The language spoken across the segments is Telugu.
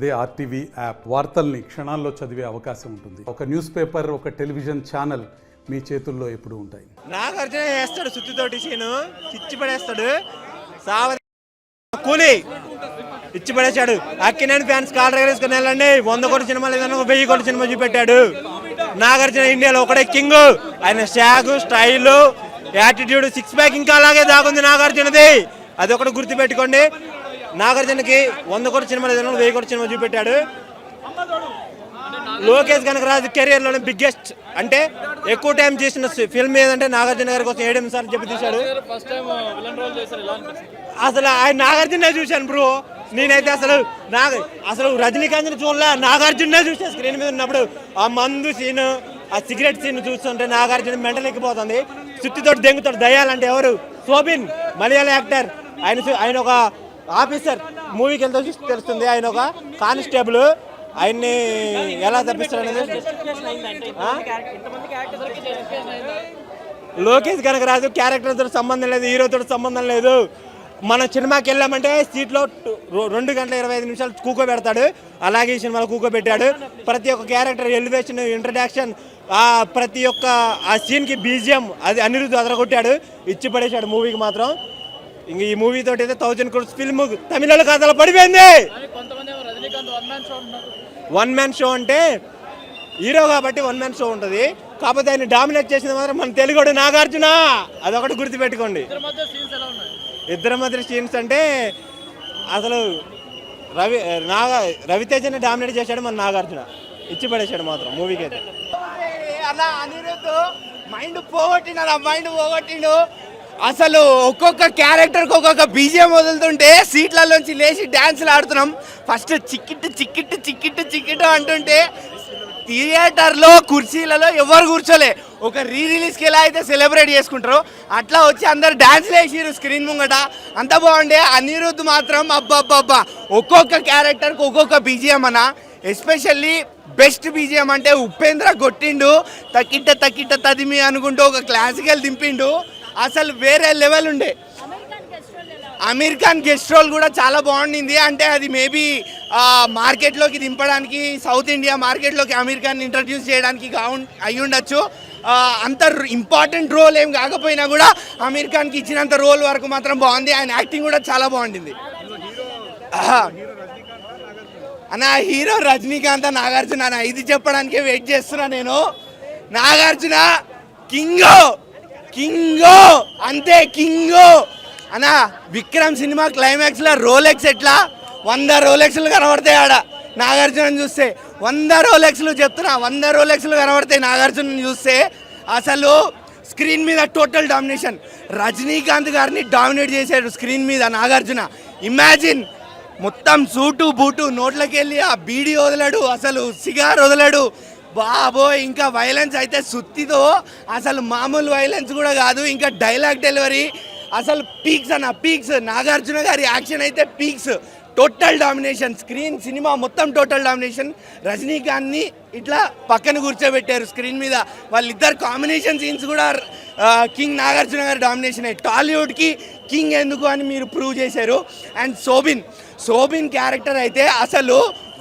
అదే ఆర్టీవీ యాప్ వార్తల్ని క్షణాల్లో చదివే అవకాశం ఉంటుంది. ఒక న్యూస్ పేపర్, ఒక టెలివిజన్ ఛానల్ మీ చేతుల్లో ఎప్పుడూ ఉంటాయి. నాగార్జున వేస్తాడు సుత్తితోటి సీను ఇచ్చి పడేస్తాడు. కూలీ ఇచ్చి పడేశాడు. అక్కినేని ఫ్యాన్స్ కాల్ వేసుకుని వెళ్ళండి. 100 కోట్ల సినిమా లేదన్నా 1000 కోట్ల సినిమా చూపెట్టాడు. నాగార్జున ఇండియాలో ఒకటే కింగ్. ఆయన స్టాగ్, స్టైల్, యాటిట్యూడ్, 6 ప్యాక్ ఇంకా అలాగే దాగుంది నాగార్జునది. అది ఒకటి గుర్తుపెట్టుకోండి. నాగార్జునకి 100 కోట్ల సినిమా లేదన్నా 1000 కోట్ల సినిమా చూపెట్టాడు. లోకేష్ కనకరాజు కెరియర్లోనే బిగ్గెస్ట్ అంటే ఎక్కువ టైం చేసిన ఫిల్మ్ ఏదంటే నాగార్జున గారి కోసం 7 నిమిషాలు చెప్పి తీశాడు. అసలు ఆయన నాగార్జునే చూశాను బ్రో. నేనైతే అసలు రజనీకాంత్ చూడలే, నాగార్జునే చూసాను స్క్రీన్ మీద ఉన్నప్పుడు. ఆ మందు సీన్, ఆ సిగరెట్ సీన్ చూస్తుంటే నాగార్జున మెంటల్ ఎక్కిపోతుంది. సుత్తితోటి దెంగుతాడు. దయ్యాలంటే ఎవరు? శోభిన్, మలయాళ యాక్టర్. ఆయన ఒక ఆఫీసర్. మూవీకి వెళ్తే తెలుస్తుంది. ఆయన ఒక కానిస్టేబుల్. ఆయన్ని ఎలా తప్పిస్తాడు అనేది. లోకేష్ కనకరాజు క్యారెక్టర్తో సంబంధం లేదు, హీరోతో సంబంధం లేదు. మన సినిమాకి వెళ్ళామంటే సీట్లో 2 గంటల 25 నిమిషాలు కూకోబెడతాడు. అలాగే ఈ సినిమాలో కూకోబెట్టాడు. ప్రతి ఒక్క క్యారెక్టర్ ఎలివేషన్, ఇంట్రడక్షన్, ప్రతి ఒక్క ఆ సీన్కి బీజిఎం అది అనిరుద్ధ్ అదరగొట్టాడు. ఇచ్చి పడేశాడు మూవీకి మాత్రం. ఇంక ఈ మూవీ తోటి అయితే 1000 crores ఫిల్మ్ తమిళ కథలో పడిపోయింది. 1 man షో అంటే హీరో కాబట్టి 1 man షో ఉంటుంది. కాకపోతే ఆయన డామినేట్ చేసింది మాత్రం మన తెలుగుడు నాగార్జున. అదొకటి గుర్తుపెట్టుకోండి. ఇద్దరి మధ్య సీన్స్ అంటే అసలు రవితేజని డామినేట్ చేశాడు మన నాగార్జున. ఇచ్చి పడేశాడు మాత్రం మూవీకి అయితే. అలా అనిరుద్ధ్ మైండ్ పోగొట్టిండు. అసలు ఒక్కొక్క క్యారెక్టర్కి ఒక్కొక్క బీజిఎం వదులుతుంటే సీట్లలోంచి లేచి డ్యాన్సులు ఆడుతున్నాం. ఫస్ట్ చిక్కిట్టు చిక్కిట్టు చిక్కిట్టు చిక్కిట్టు అంటుంటే థియేటర్లో కుర్చీలలో ఎవరు కూర్చోలే. ఒక రిలీజ్కి ఎలా అయితే సెలబ్రేట్ చేసుకుంటారో అట్లా వచ్చి అందరు డ్యాన్స్లు వేసిరు స్క్రీన్ ముంగట. అంత బాగుండే. అనిరుద్ధ్ మాత్రం అబ్బా ఒక్కొక్క క్యారెక్టర్కి ఒక్కొక్క బీజిఎం అన్న. ఎస్పెషల్లీ బెస్ట్ బీజిఎం అంటే ఉపేంద్ర కొట్టిండు. తక్కిట్ట తదిమి అనుకుంటూ ఒక క్లాసికల్ దింపిండు. అసలు వేరే లెవెల్ ఉండే. అమీర్ ఖాన్ గెస్ట్ రోల్ కూడా చాలా బాగుండింది. అంటే అది మేబీ మార్కెట్లోకి దింపడానికి, సౌత్ ఇండియా మార్కెట్లోకి అమీర్ ఖాన్ ఇంట్రడ్యూస్ చేయడానికి అయి ఉండొచ్చు. అంత ఇంపార్టెంట్ రోల్ ఏం కాకపోయినా కూడా అమీర్ ఖాన్కి ఇచ్చినంత రోల్ వరకు మాత్రం బాగుంది. ఆయన యాక్టింగ్ కూడా చాలా బాగుండింది. అన్న హీరో రజనీకాంత్, నాగార్జున అన్న ఇది చెప్పడానికే వెయిట్ చేస్తున్నా నేను. నాగార్జున కింగో అంతే కింగో అన్నా. విక్రమ్ సినిమా క్లైమాక్స్లో రోలెక్స్ ఎట్లా 100 రోలెక్స్లు కనబడతాయి ఆడ నాగార్జున చూస్తే. 100 రోలెక్స్లు చెప్తున్నా, 100 రోలెక్స్లు కనబడతాయి నాగార్జున చూస్తే. అసలు స్క్రీన్ మీద టోటల్ డామినేషన్. రజనీకాంత్ గారిని డామినేట్ చేశాడు స్క్రీన్ మీద నాగార్జున. ఇమాజిన్ మొత్తం సూటు బూటు నోట్లకి వెళ్ళి ఆ బీడీ వదలడు, అసలు సిగార్ వదలడు. బాబోయ్ ఇంకా వైలెన్స్ అయితే సుత్తితో అసలు మామూలు వైలెన్స్ కూడా కాదు. ఇంకా డైలాగ్ డెలివరీ అసలు పీక్స్ అన్న పీక్స్. నాగార్జున గారి యాక్షన్ అయితే peaks. Total domination screen cinema మొత్తం టోటల్ డామినేషన్. రజనీకాంత్ని ఇట్లా పక్కన కూర్చోబెట్టారు స్క్రీన్ మీద. వాళ్ళిద్దరు కాంబినేషన్ సీన్స్ కూడా కింగ్ నాగార్జున గారి డామినేషన్. టాలీవుడ్కి కింగ్ ఎందుకు అని మీరు ప్రూవ్ చేశారు. అండ్ శోభిన్ క్యారెక్టర్ అయితే అసలు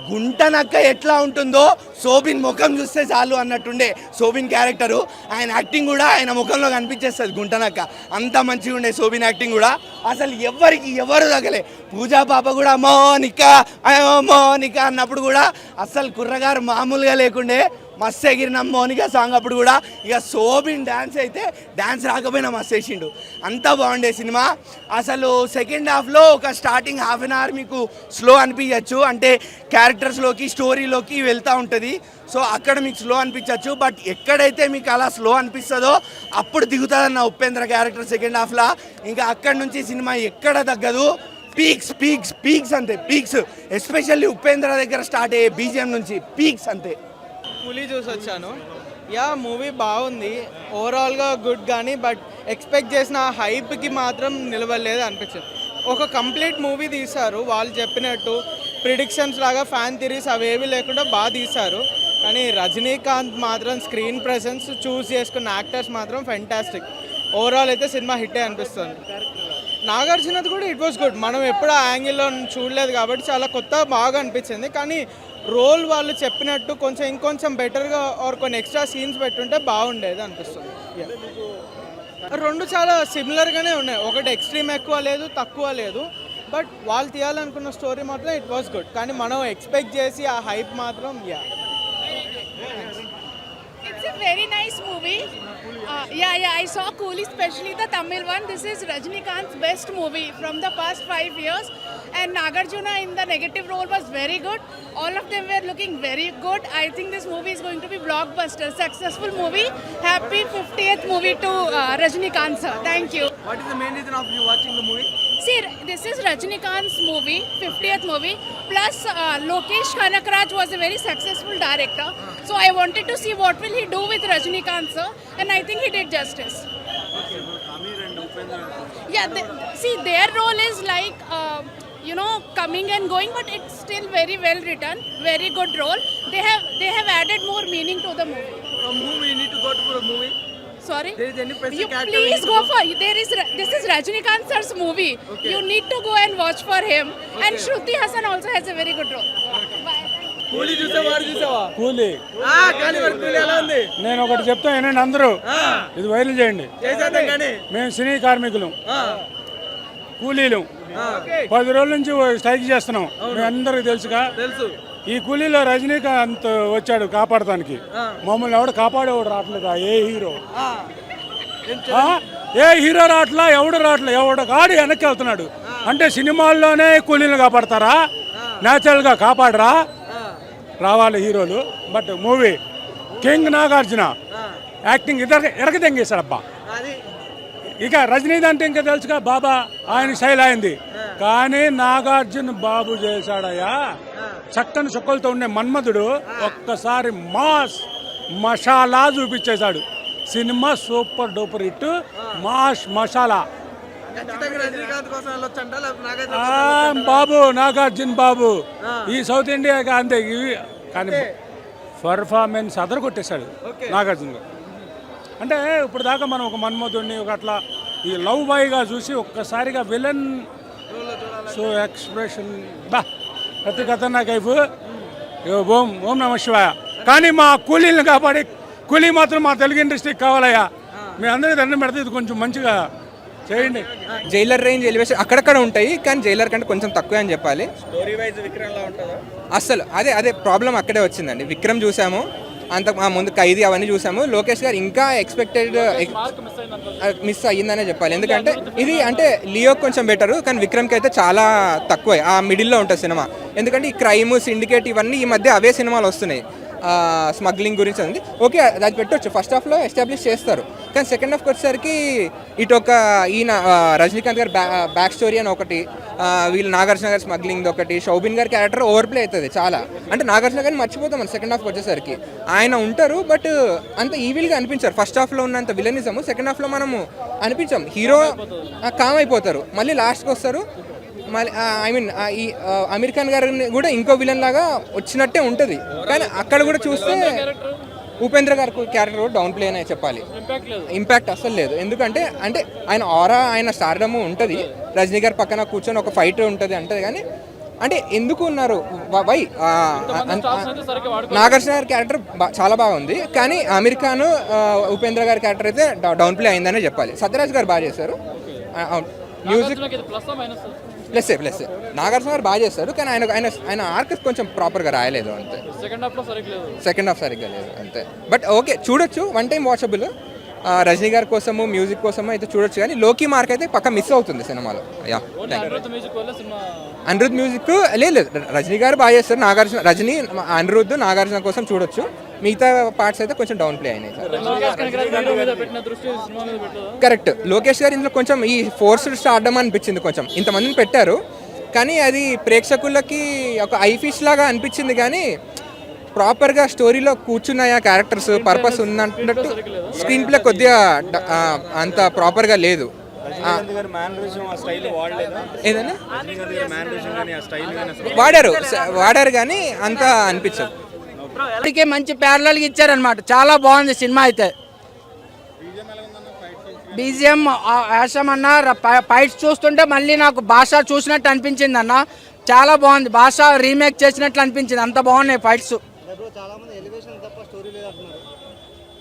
గుంటనక్క ఎట్లా ఉంటుందో శోభిన్ ముఖం చూస్తే చాలు అన్నట్టుండే శోభిన్ క్యారెక్టరు. ఆయన యాక్టింగ్ కూడా ఆయన ముఖంలో కనిపించేస్తుంది గుంటనక్క. అంత మంచిగా ఉండే శోభిన్ యాక్టింగ్ కూడా. అసలు ఎవరు తగలే. పూజా పాప కూడా మోనికా అన్నప్పుడు కూడా అసలు కుర్రగారు మామూలుగా లేకుండే. మస్తు ఎగిరిన మోనికా సాంగ్ అప్పుడు కూడా. ఇక శోభిన్ డ్యాన్స్ అయితే డ్యాన్స్ రాకపోయినా మస్తు వేసిండు. అంతా బాగుండే సినిమా. అసలు సెకండ్ హాఫ్లో ఒక స్టార్టింగ్ ½ an hour మీకు స్లో అనిపించచ్చు. అంటే క్యారెక్టర్స్లోకి స్టోరీలోకి వెళ్తూ ఉంటుంది. సో అక్కడ మీకు స్లో అనిపించవచ్చు. బట్ ఎక్కడైతే మీకు అలా స్లో అనిపిస్తుందో అప్పుడు దిగుతుందన్న ఉపేంద్ర క్యారెక్టర్ సెకండ్ హాఫ్లో. ఇంకా అక్కడి నుంచి సినిమా ఎక్కడ తగ్గదు. పీక్స్ అంతే పీక్స్. ఎస్పెషల్లీ ఉపేంద్ర దగ్గర స్టార్ట్ అయ్యే బీజిఎం నుంచి పీక్స్ అంతే. కూలీ చూసి వచ్చాను. మూవీ బాగుంది ఓవరాల్గా గుడ్, కానీ బట్ ఎక్స్పెక్ట్ చేసిన హైప్కి మాత్రం నిలవలేదు అనిపించింది. ఒక కంప్లీట్ మూవీ తీశారు వాళ్ళు చెప్పినట్టు. ప్రిడిక్షన్స్ లాగా ఫ్యాన్ థిరీస్ అవేవి లేకుండా బాగా తీశారు. కానీ రజనీకాంత్ మాత్రం స్క్రీన్ ప్రెసెన్స్ చూస్ చేసుకున్న యాక్టర్స్ మాత్రం ఫెంటాస్టిక్. ఓవరాల్ అయితే సినిమా హిట్టే అనిపిస్తుంది. నాగార్జునది కూడా ఇట్ వాస్ గుడ్. మనం ఎప్పుడు ఆ యాంగిల్లో చూడలేదు కాబట్టి చాలా కొత్త బాగా అనిపించింది. కానీ రోల్ వాళ్ళు చెప్పినట్టు కొంచెం ఇంకొంచెం బెటర్గా ఆర్ కొన్ని ఎక్స్ట్రా సీన్స్ పెట్టుంటే బాగుండేది అనిపిస్తుంది. రెండు చాలా సిమిలర్గానే ఉన్నాయి. ఒకటి ఎక్స్ట్రీమ్ ఎక్కువ లేదు, తక్కువ లేదు. బట్ వాళ్ళు తీయాలనుకున్న స్టోరీ మాత్రం ఇట్ వాస్ గుడ్. కానీ మనం ఎక్స్పెక్ట్ చేసి ఆ హైప్ మాత్రం It's a very nice movie. I saw Coolie, especially the Tamil one. This is Rajnikant's best movie from the past 5 years. And Nagarjuna in the negative role was very good. All of them were looking very good. I think this movie is going to be blockbuster, successful movie. Happy 50th movie to Rajnikant sir. Thank you. What is the main reason of you watching the movie? See, this is Rajnikant's movie, 50th movie. Plus, Lokesh Kanakraj was a very successful director. So I wanted to see what will he do with Rajnikant sir, and I think he did justice. Yeah, see, their role is like, coming and going, but it's still very well written, very good role. They have added more meaning to the movie. From whom we need to go to the movie? Sorry? There is any specific You character please we need to go for, this is Rajnikant sir's movie. Okay. You need to go and watch for him. And Shruti Hassan also has a very good role. Bye. కూలీ చూసావా? కూలీ కానీ మరి కూలీ ఎలా ఉంది? నేను ఒకటి చెప్తా వినండి అందరూ, ఇది వైరల్ చేయండి. చేసేద్దాం కానీ. మేము సినీ కార్మికులు, కూలీలు 10 రోజుల నుంచి స్ట్రైక్ చేస్తున్నాం. మీ అందరికి తెలుసుగా. తెలుసు. ఈ కూలీలో రజనీకాంత్ వచ్చాడు కాపాడటానికి. మమ్మల్ని ఎవడు కాపాడేవాడు రావట్లేదు. ఏ హీరో రావట్లా, ఎవడు రావట్లే, ఎవడు కాడి వెనక్కి వెళ్తున్నాడు. అంటే సినిమాల్లోనే కూలీలు కాపాడతారా? న్యాచురల్గా కాపాడరా? రావాలి హీరోలు. But movie king Nagarjuna acting ఎరగదెంగేశాడబ్బా. ఇక రజనీది అంటే ఇంకా తెలుసుగా, బాబా ఆయన స్టైల్ అయింది. కానీ నాగార్జున బాబు చేశాడయ్యా చక్కని చుక్కలతో ఉండే మన్మధుడు. ఒక్కసారి మాస్ మసాలా చూపించేశాడు. Cinema super duper hit, mass masala. బాబు నాగార్జున బాబు ఈ సౌత్ ఇండియా అంతే. కానీ పర్ఫార్మెన్స్ అదర కొట్టేశాడు నాగార్జున గారు. అంటే ఇప్పుడు దాకా మనం ఒక మన్మధుడిని ఒక అట్లా ఈ లవ్ బాయ్గా చూసి ఒక్కసారిగా విలన్ సో ఎక్స్ప్రెషన్ ప్రతి ఖతర్నాక్ కైఫ్. ఓం నమ శివాయ. కానీ మా కూలీలను కాపాడి కూలీ మాత్రం మా తెలుగు ఇండస్ట్రీకి కావాలయ్యా. మీ అందరికీ దండం పెడితే ఇది కొంచెం మంచిగా చేయండి. జైలర్ రేంజ్ ఎలివేషన్ అక్కడక్కడ ఉంటాయి, కానీ జైలర్ కంటే కొంచెం తక్కువ అని చెప్పాలి. స్టోరీ వైజ్ విక్రమ్లా ఉంటుందా? అసలు అదే ప్రాబ్లం అక్కడే వచ్చిందండి. విక్రమ్ చూసాము, అంత ముందు ఖైదీ అవన్నీ చూసాము. లోకేష్ గారు ఇంకా ఎక్స్పెక్టెడ్ మిస్ అయ్యిందనే చెప్పాలి. ఎందుకంటే ఇది అంటే లియో కొంచెం బెటరు, కానీ విక్రమ్కి అయితే చాలా తక్కువ. ఆ మిడిల్లో ఉంటుంది సినిమా. ఎందుకంటే ఈ క్రైమ్ సిండికేట్ ఇవన్నీ ఈ మధ్య అవే సినిమాలు వస్తున్నాయి. స్మగ్లింగ్ గురించి ఉంది. ఓకే, అది పెట్టవచ్చు, ఫస్ట్ హాఫ్లో ఎస్టాబ్లిష్ చేస్తారు. కానీ సెకండ్ హాఫ్కి వచ్చేసరికి ఇటు ఒక ఈయన రజనీకాంత్ గారి బ్యాక్ స్టోరీ అని ఒకటి, వీళ్ళు నాగార్జున గారి స్మగ్లింగ్ ఒకటి, షౌబిన్ గారి క్యారెక్టర్ ఓవర్ ప్లే అవుతుంది చాలా. అంటే నాగార్జున గారిని మర్చిపోతాం మనం సెకండ్ హాఫ్కి వచ్చేసరికి. ఆయన ఉంటారు బట్ అంత ఈవిల్గా అనిపించారు. ఫస్ట్ హాఫ్లో ఉన్నంత విలనిజము సెకండ్ హాఫ్లో మనము అనిపించాం. హీరో కామ్ అయిపోతారు, మళ్ళీ లాస్ట్కి వస్తారు. మళ్ళీ ఈ అమీర్ ఖాన్ గారిని కూడా ఇంకో విలన్ లాగా వచ్చినట్టే ఉంటుంది. కానీ అక్కడ కూడా చూస్తే ఉపేంద్ర గారి క్యారెక్టర్ డౌన్ ప్లే అనే చెప్పాలి. ఇంపాక్ట్ అసలు లేదు. ఎందుకంటే అంటే ఆయన ఆరా ఆయన స్టార్డమ్ ఉంటుంది. రజనీ గారి పక్కన కూర్చొని ఒక ఫైట్ ఉంటుంది అంటది. కానీ అంటే ఎందుకు ఉన్నారు వై నాగార్జున గారి క్యారెక్టర్ చాలా బాగా ఉంది. కానీ అమీర్ ఖాన్ ఉపేంద్ర గారి క్యారెక్టర్ అయితే డౌన్ ప్లే అయిందనే చెప్పాలి. సత్యరాజ్ గారు బాగా చేశారు. మ్యూజిక్ ప్లస్ నాగార్జున గారు బాగా చేస్తారు. కానీ ఆయన ఆర్క్ కొంచెం ప్రాపర్గా రాయలేదు అంతే. సెకండ్ హాఫ్ సరిగ్గా లేదు అంతే. బట్ ఓకే, చూడొచ్చు, వన్ టైం వాచబుల్. రజనీ గారి కోసము మ్యూజిక్ కోసము అయితే చూడొచ్చు. కానీ లోకీ మార్క్ అయితే పక్క మిస్ అవుతుంది సినిమాలో. యా, అనిరుద్ మ్యూజిక్ లేదు, రజనీ గారు బాగా చేస్తారు. రజనీ అనిరుద్ నాగార్జున కోసం చూడొచ్చు. మిగతా పార్ట్స్ అయితే కొంచెం డౌన్ ప్లే అయినాయి. కరెక్ట్. లోకేష్ గారు ఇందులో కొంచెం ఈ ఫోర్స్డ్ స్టార్డమ్ అనిపించింది. కొంచెం ఇంతమందిని పెట్టారు కానీ అది ప్రేక్షకులకి ఒక ఐఫిష్ లాగా అనిపించింది. కానీ ప్రాపర్గా స్టోరీలో కూర్చున్నాయా క్యారెక్టర్స్, పర్పస్ ఉన్నట్టు స్క్రీన్ ప్లే కొద్దిగా అంత ప్రాపర్గా లేదు. ఏదైనా వాడారు కానీ అంత అనిపించదు. మంచి ప్యారలల్గా ఇచ్చారనమాట. చాలా బాగుంది సినిమా అయితే. బీజిఎం యాషం అన్న ఫైట్స్ చూస్తుంటే మళ్ళీ నాకు భాష చూసినట్టు అనిపించింది అన్న. చాలా బాగుంది, భాష రీమేక్ చేసినట్లు అనిపించింది, అంత బాగున్నాయి ఫైట్స్.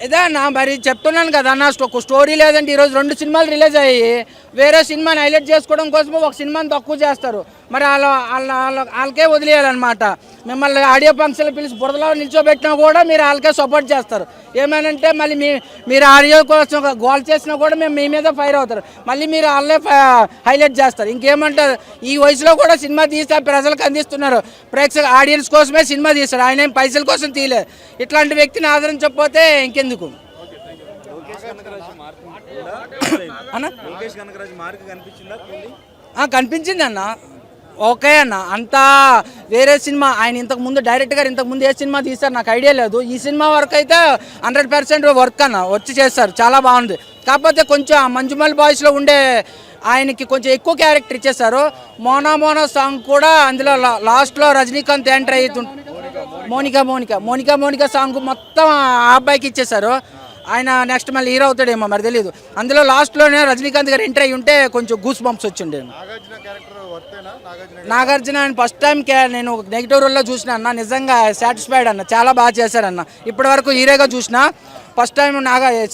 ఇదే అన్న మరి చెప్తున్నాను కదా అన్న, స్టోరీ లేదంటే ఈరోజు 2 సినిమాలు రిలీజ్ అయ్యి వేరే సినిమాని హైలైట్ చేసుకోవడం కోసం ఒక సినిమాని తక్కువ చేస్తారు. మరి వాళ్ళకే వదిలేయాలన్నమాట. మిమ్మల్ని ఆడియో ఫంక్షన్లు పిలిచి బురదలో నిల్చోబెట్టినా కూడా మీరు వాళ్ళకే సపోర్ట్ చేస్తారు. ఏమనంటే మళ్ళీ మీరు ఆడియో కోసం గోల్ చేసినా కూడా మేము మీ మీద ఫైర్ అవుతారు, మళ్ళీ మీరు వాళ్ళే హైలైట్ చేస్తారు. ఇంకేమంటారు, ఈ వయసులో కూడా సినిమా తీస్తే ప్రజలకు అందిస్తున్నారు, ప్రేక్షక ఆడియన్స్ కోసమే సినిమా తీస్తారు, ఆయన ఏం పైసల కోసం తీయలేదు. ఇట్లాంటి వ్యక్తిని ఆదరించకపోతే ఇంకెందుకు కనిపించింది అన్న. ఓకే అన్న, అంతా వేరే సినిమా ఆయన ఇంతకుముందు డైరెక్ట్ గారు ఇంతకుముందు ఏ సినిమా తీస్తారు నాకు ఐడియా లేదు. ఈ సినిమా వర్క్ అయితే 100% వర్క్ అన్న వచ్చి చేస్తారు, చాలా బాగుంది. కాకపోతే కొంచెం మంజుమల్ బాయ్స్లో ఉండే ఆయనకి కొంచెం ఎక్కువ క్యారెక్టర్ ఇచ్చేస్తారు. మోనా సాంగ్ కూడా అందులో లాస్ట్లో రజనీకాంత్ ఎంటర్ అవుతుంది, మోనికా సాంగ్ మొత్తం ఆ అబ్బాయికి ఇచ్చేశారు. ఆయన నెక్స్ట్ మళ్ళీ హీరో అవుతాడేమో మరి తెలియదు. అందులో లాస్ట్లోనే రజనీకాంత్ గారు ఎంటర్ అయ్యి ఉంటే కొంచెం గూస్ బంప్స్ వచ్చిండే. నాగార్జున ఫస్ట్ టైం నేను నెగిటివ్ రోల్లో చూసిన అన్న, నిజంగా సాటిస్ఫైడ్ అన్న, చాలా బాగా చేశారన్న. ఇప్పటి వరకు హీరోగా చూసిన ఫస్ట్ టైం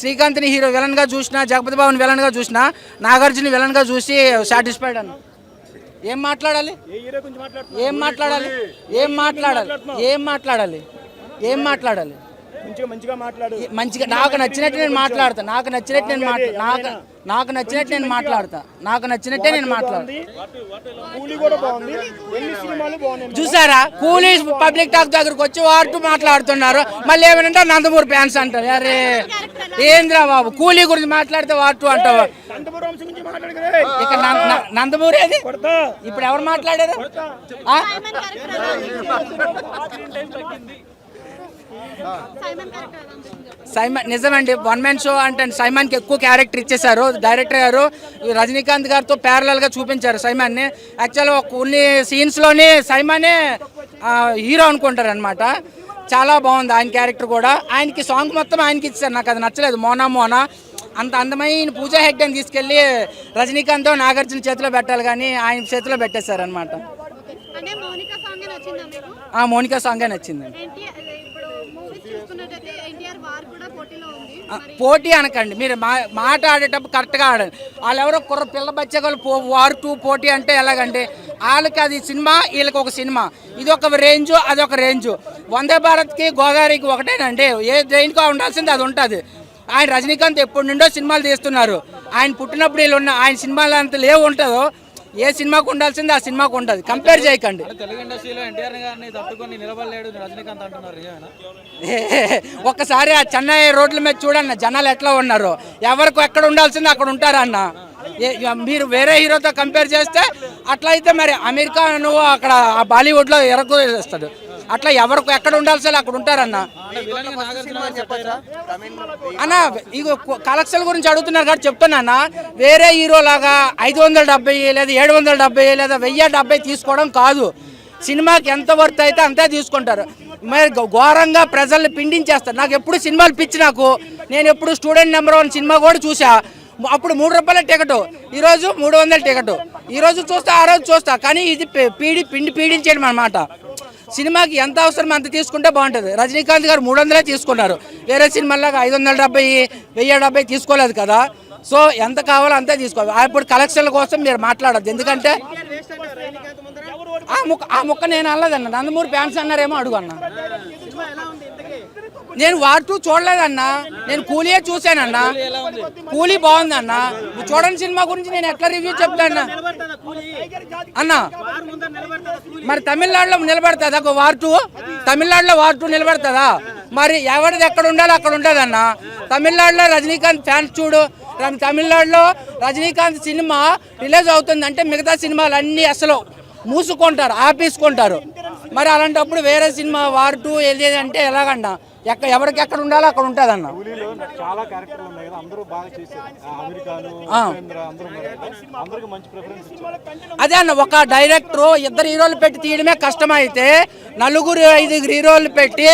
శ్రీకాంత్ని హీరో విలన్గా చూసిన, జగపతి బాబుని విలన్గా చూసిన, నాగార్జున విలన్గా చూసి సాటిస్ఫైడ్ అన్న. ఏం మాట్లాడాలి మంచిగా నాకు నచ్చినట్టు నేను మాట్లాడతా, చూసారా కూలీ పబ్లిక్ టాక్ దగ్గరకు వచ్చి వారు మాట్లాడుతున్నారు, మళ్ళీ ఏమంటే నందమూరి ఫ్యాన్స్ అంటారు. అరే ఏంద్రా బాబు, కూలీ గురించి మాట్లాడితే వారు అంటావు. ఇక నందమూరి అది ఇప్పుడు ఎవరు మాట్లాడారు? సైమన్ నిజమండి, 1 మ్యాన్ షో అంటే సైమన్కి ఎక్కువ క్యారెక్టర్ ఇచ్చేశారు. డైరెక్టర్ గారు రజనీకాంత్ గారితో ప్యారలల్గా చూపించారు సైమన్ని. యాక్చువల్గా కొన్ని సీన్స్లోనే సైమనే హీరో అనుకుంటారు అనమాట. చాలా బాగుంది ఆయన క్యారెక్టర్ కూడా. ఆయనకి సాంగ్ మొత్తం ఆయనకి ఇచ్చారు, నాకు అది నచ్చలేదు. మోనా అంత అందమైన పూజా హెగ్డేని తీసుకెళ్ళి రజనీకాంత్ నాగార్జున చేతిలో పెట్టాలి కానీ ఆయన చేతిలో పెట్టేశారు అనమాట. మోనికా సాంగే నచ్చింది. పోటీ అనకండి, మీరు మాట ఆడేటప్పుడు కరెక్ట్గా ఆడండి. వాళ్ళు ఎవరో పిల్ల బచ్చగలు వార్ 2 పోటీ అంటే ఎలాగంటే వాళ్ళకి అది సినిమా, వీళ్ళకి ఒక సినిమా, ఇది ఒక రేంజు అదొక రేంజు. వందే భారత్కి గోదావరికి ఒకటేనండి, ఏ దేనికో ఉండాల్సింది అది ఉంటుంది. ఆయన రజనీకాంత్ ఎప్పటి నుండో సినిమాలు తీస్తున్నారు, ఆయన పుట్టినప్పుడు వీళ్ళు ఉన్న ఆయన సినిమాలు అంత లేవు ఉంటుందో, ఏ సినిమాకు ఉండాల్సింది ఆ సినిమాకు ఉంటుంది, కంపేర్ చేయకండి. తెలుగు ఇండస్ట్రీలో ఎన్టీఆర్ గారిని తట్టుకొని నిలబడలేడు రజనీకాంత్ అంటున్నారు. ఒక్కసారి ఆ చెన్నై రోడ్ల మీద చూడన్న జనాలు ఎట్లా ఉన్నారు, ఎవరికి ఎక్కడ ఉండాల్సింది అక్కడ ఉంటారన్న. మీరు వేరే హీరోతో కంపేర్ చేస్తే అట్లయితే మరి అమెరికా నువ్వు అక్కడ బాలీవుడ్లో ఎరగొస్తాడు, అట్లా ఎవరికి ఎక్కడ ఉండాల్సింది అక్కడ ఉంటారన్న. అన్న ఇక కలెక్షన్ గురించి అడుగుతున్నారు కాబట్టి చెప్తున్నా, వేరే హీరో లాగా 570 లేదా 770 లేదా 1070 తీసుకోవడం కాదు. సినిమాకి ఎంత వర్త్ అయితే అంతే తీసుకుంటారు. మరి ఘోరంగా ప్రజల్ని పిండించేస్తారు. నాకు ఎప్పుడు సినిమాలు పిచ్చి, నేను ఎప్పుడు స్టూడెంట్ నెంబర్ 1 సినిమా కూడా చూసా. అప్పుడు 3 రూపాయల టికెట్, ఈరోజు 300 టికెట్. ఈరోజు చూస్తా, ఆ రోజు చూస్తా, కానీ ఇది పిండి పీడించేయడం అనమాట. సినిమాకి ఎంత అవసరం అంత తీసుకుంటే బాగుంటుంది. రజనీకాంత్ గారు 300 తీసుకున్నారు, వేరే సినిమాలాగా 570 1070 తీసుకోలేదు కదా. సో ఎంత కావాలో అంతే తీసుకోవాలి. ఇప్పుడు కలెక్షన్ల కోసం మీరు మాట్లాడద్దు, ఎందుకంటే ఆ ముక్క నేను అనలేదన్న, నందమూరి ఫ్యాన్స్ అన్నారేమో అడుగు అన్న. నేను వార్ 2 చూడలేదన్నా, నేను కూలీయే చూశానన్నా. కూలీ బాగుందన్న, చూడని సినిమా గురించి నేను ఎట్లా రివ్యూ చెప్తాను అన్న. మరి తమిళనాడులో నిలబడుతుందా వార్ 2? తమిళనాడులో వార్ 2 నిలబడుతుందా? మరి ఎవరిది ఎక్కడ ఉండాలో అక్కడ ఉంటుంది అన్న. తమిళనాడులో రజనీకాంత్ ఫ్యాన్స్ చూడు, తమిళనాడులో రజనీకాంత్ సినిమా రిలీజ్ అవుతుందంటే మిగతా సినిమాలు అన్నీ అసలు మూసుకుంటారు, ఆపేసుకుంటారు. మరి అలాంటప్పుడు వేరే సినిమా వార్ 2 వెళ్ళేదంటే ఎలాగన్నా, ఎవరికి ఎక్కడ ఉండాలో అక్కడ ఉంటుంది అన్న. అదే అన్న, ఒక డైరెక్టర్ 2 హీరోలు పెట్టి తీయడమే కష్టమైతే 4 5 హీరోలు పెట్టి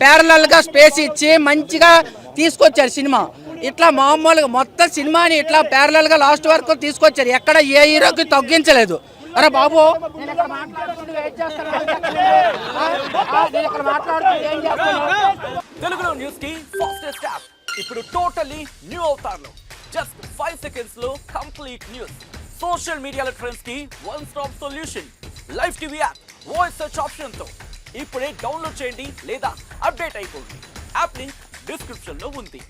ప్యారలల్ గా స్పేస్ ఇచ్చి మంచిగా తీసుకొచ్చారు సినిమా. ఇట్లా మామూలుగా మొత్తం సినిమాని ఇట్లా ప్యారలల్ గా లాస్ట్ వరకు తీసుకొచ్చారు. ఎక్కడ ఏ హీరోకి తగ్గించలేదు. అరే బాబు నేను ఇక్కడ మాట్లాడుకుంటూ వెయిట్ చేస్తాను. నేను ఇక్కడ మాట్లాడుకుంటూ ఏం చేస్తాను? తెలుగులో న్యూస్ కి ఫాస్టెస్ట్ యాప్ ఇప్పుడు టోటల్లీ న్యూ అవతార్లో జస్ట్ 5 seconds లో కంప్లీట్ న్యూస్. సోషల్ మీడియాలో ట్రెండ్స్ కి one stop solution. Live TV app voice search option తో ఇప్పుడే డౌన్లోడ్ చేయండి లేదా అప్డేట్ అయిపోండి. యాప్ లింక్ డిస్క్రిప్షన్ లో ఉంది.